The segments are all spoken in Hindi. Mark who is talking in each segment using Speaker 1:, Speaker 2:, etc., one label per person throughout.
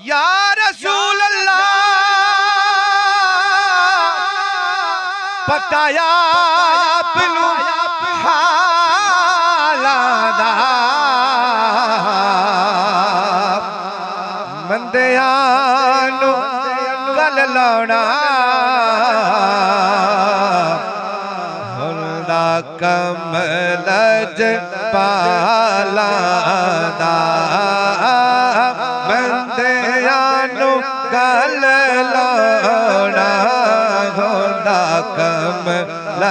Speaker 1: या रसूल अल्लाह पताया पिलू हालादा बंदियां नू गल लाउणा हुंदा कमल पालादा बंदियां नू गल लाउणा हुंदा कमल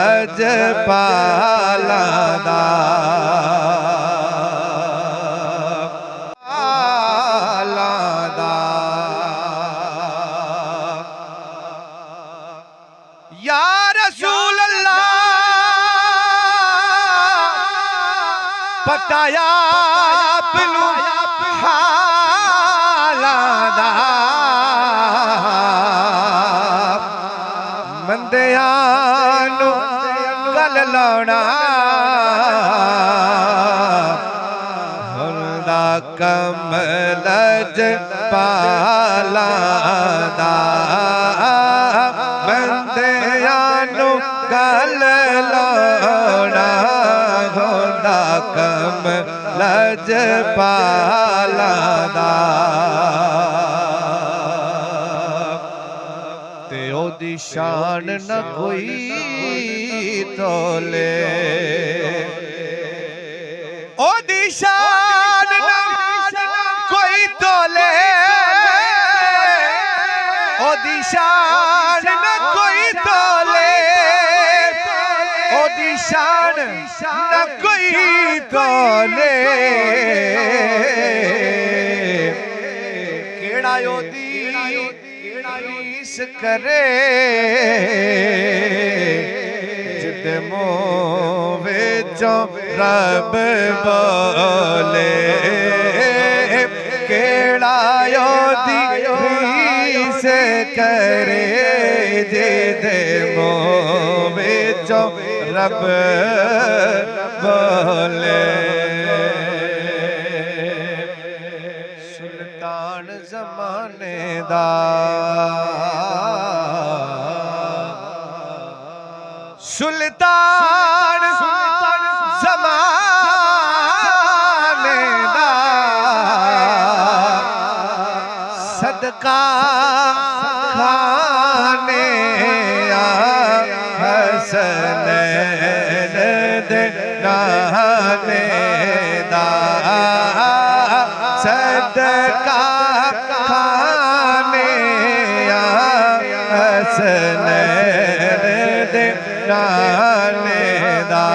Speaker 1: पालादा या रसूल अल्लाह पताया पिलू हालादा बंदियां नू गल लाउणा हुंदा कमल पालादा बंदियां नू गल लाउणा हुंदा कमल पालादा ते ओदी शान न कोई तोले ओदी शान न कोई तोले ओदी शान न कोई तोले ओदी शान न कोई तोले केड़ा ओदी रीस करे जिद मुँह विचों रब बोले केड़ा ओदी रीस करे जिद मुँह विचों रब बोले सुल्तान ज़माने दा सुल्तान ज़माने दा सदका खाने हसनैन दे नाने दा सदका खाने हसनैन दे नाने दा